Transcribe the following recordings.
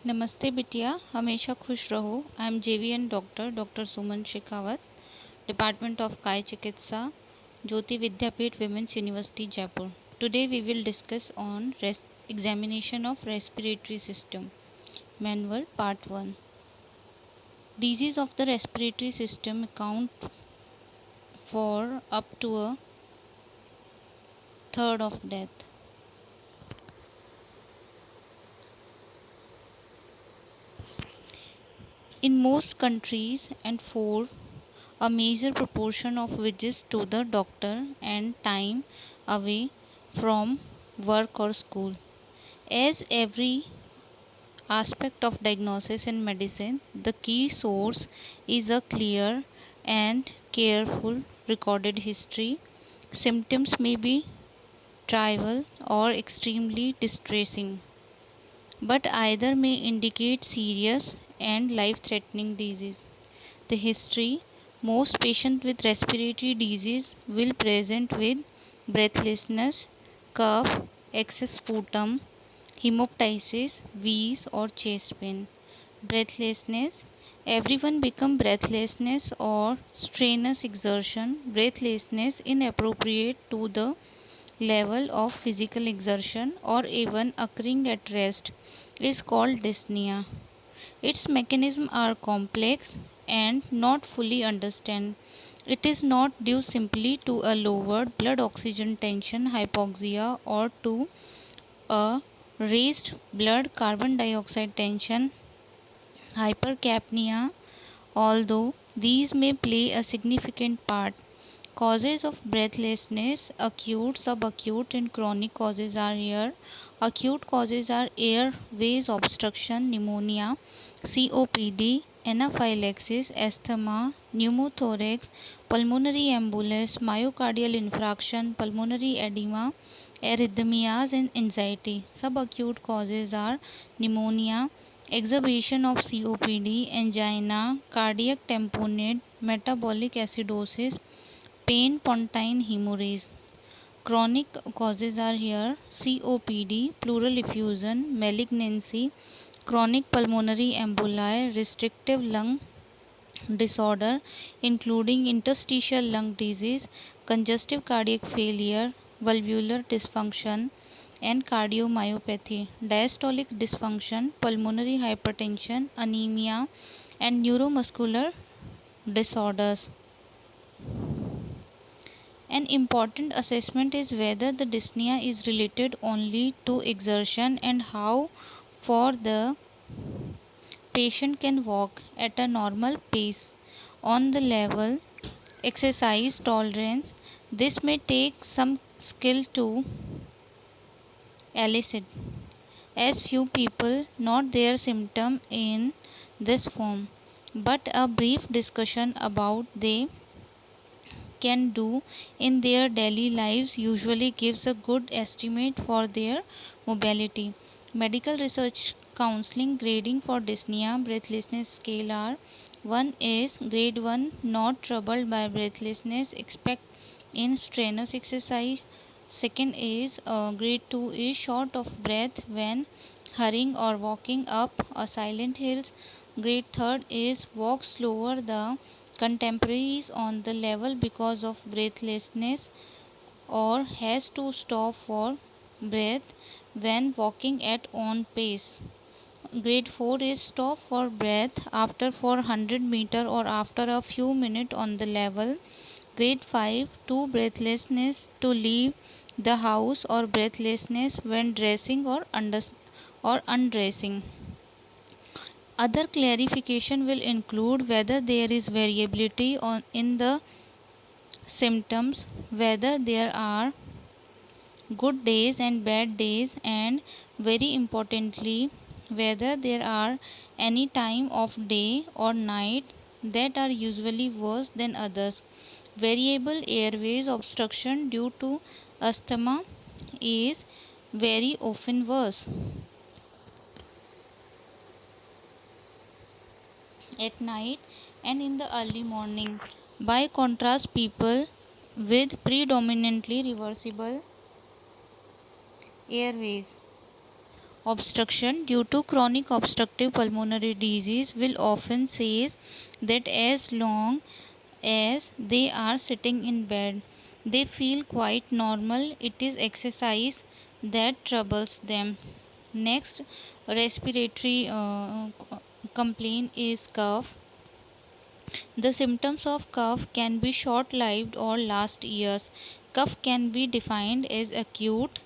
नमस्ते बिटिया, हमेशा खुश रहो। I am JVN doctor Suman Shekhawat, department of काय चिकित्सा, Jyoti Vidyapeeth women's university Jaipur. Today we will discuss on examination of respiratory system. Manual Part 1. Disease of the respiratory system account for up to a third of death. In most countries and for a major proportion of visits to the doctor and time away from work or school. As every aspect of diagnosis in medicine, the key source is a clear and careful recorded history. Symptoms may be trivial or extremely distressing, but either may indicate serious and life-threatening disease. The history: most patients with respiratory disease will present with breathlessness, cough, excess sputum, hemoptysis, wheeze or chest pain. Breathlessness: everyone become breathlessness or strenuous exertion. Breathlessness inappropriate to the level of physical exertion or even occurring at rest is called dyspnea. Its mechanisms are complex and not fully understood. It is not due simply to a lowered blood oxygen tension, hypoxia, or to a raised blood carbon dioxide tension, hypercapnia, although these may play a significant part. Causes of breathlessness: acute, subacute, and chronic causes are here. Acute causes are airways obstruction, pneumonia, COPD, anaphylaxis, asthma, pneumothorax, pulmonary embolus, myocardial infarction, pulmonary edema, arrhythmias, and anxiety. Subacute causes are pneumonia, exacerbation of COPD, angina, cardiac tamponade, metabolic acidosis, pain, pontine hemorrhage. Chronic causes are here: COPD, pleural effusion, malignancy, chronic pulmonary emboli, restrictive lung disorder including interstitial lung disease, congestive cardiac failure, valvular dysfunction, and cardiomyopathy, diastolic dysfunction, pulmonary hypertension, anemia, and neuromuscular disorders. An important assessment is whether the dyspnea is related only to exertion and how far the patient can walk at a normal pace on the level exercise tolerance. This may take some skill to elicit, as few people note their symptom in this form, but a brief discussion about they can do in their daily lives usually gives a good estimate for their mobility. Medical research counseling grading for dyspnea breathlessness scale are: 1 is grade 1, not troubled by breathlessness except in strenuous exercise. Second is grade 2 is short of breath when hurrying or walking up a silent hills. Grade third is walk slower the contemporaries on the level because of breathlessness or has to stop for breath when walking at on pace. Grade 4 is stop for breath after 400 meter or after a few minutes on the level. Grade 5 to breathlessness to leave the house or breathlessness when dressing or undressing. Other clarification will include whether there is variability in the symptoms, whether there are good days and bad days, and very importantly, whether there are any time of day or night that are usually worse than others. Variable airways obstruction due to asthma is very often worse at night and in the early morning. By contrast, people with predominantly reversible airways obstruction due to chronic obstructive pulmonary disease will often say that as long as they are sitting in bed, they feel quite normal. It is exercise that troubles them. Next, respiratory complaint is cough. The symptoms of cough can be short lived or last years. Cough can be defined as acute,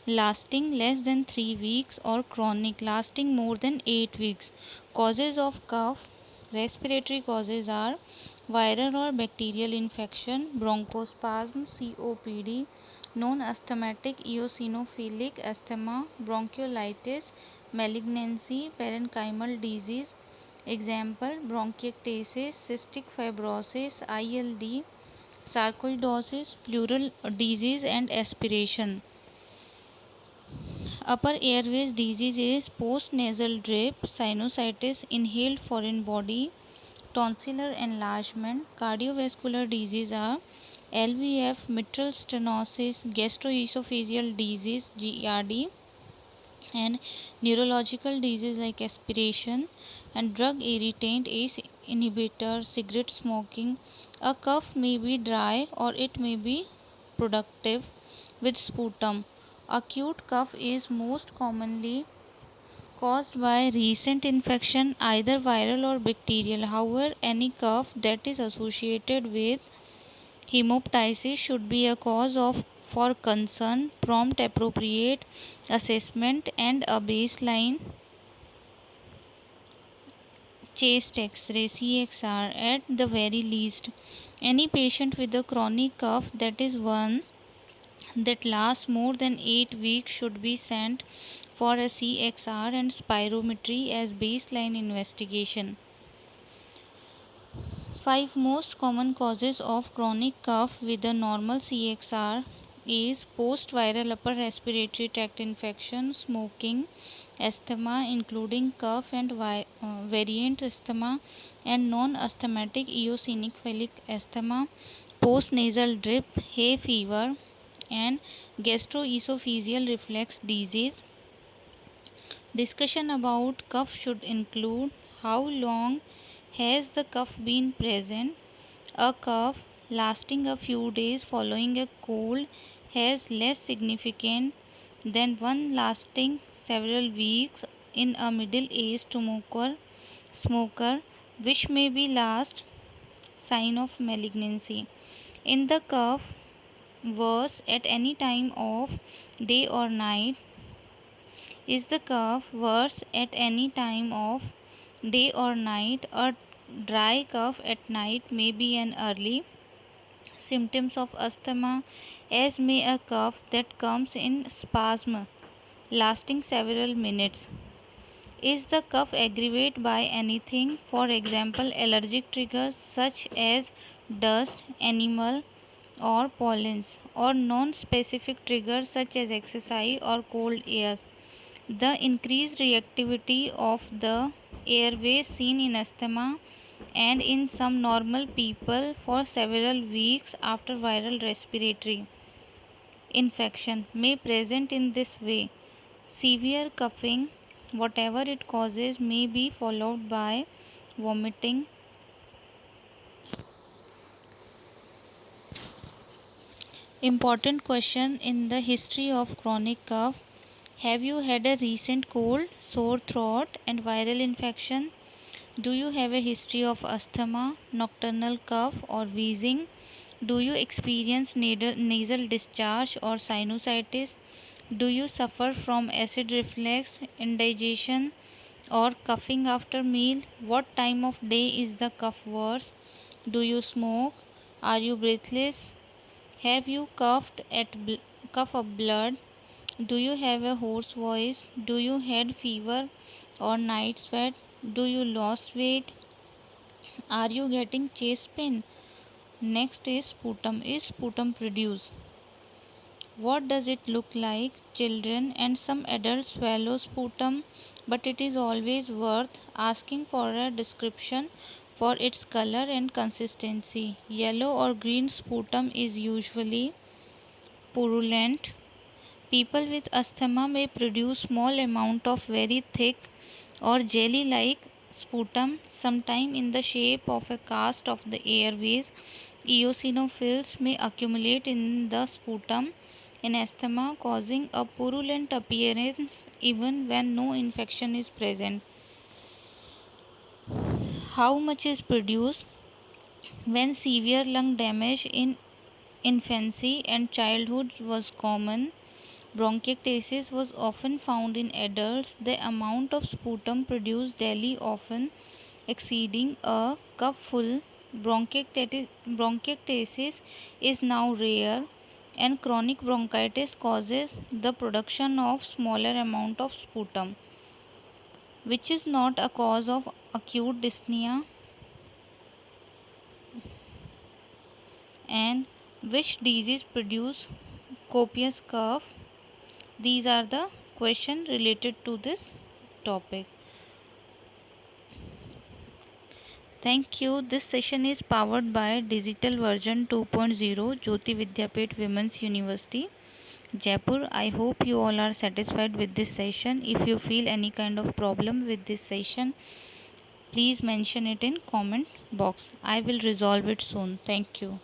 lasting less than 3 weeks, or chronic, lasting more than 8 weeks. Causes of cough. Respiratory causes are viral or bacterial infection, bronchospasm, COPD, non-asthmatic eosinophilic asthma, bronchiolitis, malignancy, parenchymal disease. Example: bronchiectasis, cystic fibrosis, ILD, sarcoidosis, pleural disease, and aspiration. Upper airways disease is postnasal drip, sinusitis, inhaled foreign body, tonsillar enlargement. Cardiovascular disease are LVF, mitral stenosis, gastroesophageal disease GERD, and neurological disease like aspiration and drug irritant, ACE inhibitor, cigarette smoking. A cough may be dry or it may be productive with sputum. Acute cough is most commonly caused by recent infection, either viral or bacterial. However, any cough that is associated with hemoptysis should be a cause of for concern, prompt appropriate assessment, and a baseline chest X-ray CXR at the very least. Any patient with a chronic cough, that is one that lasts more than 8 weeks, should be sent for a CXR and spirometry as baseline investigation. 5 most common causes of chronic cough with a normal CXR is post-viral upper respiratory tract infection, smoking, asthma including cough and variant asthma, and non-asthmatic eosinophilic asthma, post-nasal drip, hay fever, and gastroesophageal reflux disease. Discussion about cough should include how long has the cough been present. A cough lasting a few days following a cold has less significance than one lasting several weeks in a middle-aged smoker, which may be last sign of malignancy. In the cough worse at any time of day or night, is the cough worse at any time of day or night? A dry cough at night may be an early symptoms of asthma, as may a cough that comes in spasm lasting several minutes. Is the cough aggravated by anything, for example allergic triggers such as dust, animal or pollens, or non-specific triggers such as exercise or cold air? The increased reactivity of the airways seen in asthma and in some normal people for several weeks after viral respiratory infection may present in this way. Severe coughing, whatever it causes, may be followed by vomiting. Important question in the history of chronic cough: have you had a recent cold, sore throat, and viral infection? Do you have a history of asthma, nocturnal cough, or wheezing? Do you experience nasal discharge or sinusitis? Do you suffer from acid reflux, indigestion, or coughing after meal? What time of day is the cough worse? Do you smoke? Are you breathless? Have you cough up blood? Do you have a hoarse voice? Do you had fever or night sweat? Do you lose weight? Are you getting chest pain? Next is sputum. Is sputum produced? What does it look like? Children and some adults swallow sputum, but it is always worth asking for a description for its color and consistency. Yellow or green sputum is usually purulent. People with asthma may produce small amount of very thick or jelly-like sputum, sometime in the shape of a cast of the airways. Eosinophils may accumulate in the sputum in asthma, causing a purulent appearance even when no infection is present. How much is produced? When severe lung damage in infancy and childhood was common, bronchiectasis was often found in adults. The amount of sputum produced daily often exceeding a cupful. Bronchiectasis is now rare, and chronic bronchitis causes the production of smaller amount of sputum, which is not a cause of acute dyspnea. And which disease produce copious cough? These are the questions related to this topic. Thank you. This session is powered by Digital Version 2.0 Jyoti Vidyapeeth Women's University, Jaipur. I hope you all are satisfied with this session. If you feel any kind of problem with this session, please mention it in comment box. I will resolve it soon. Thank you.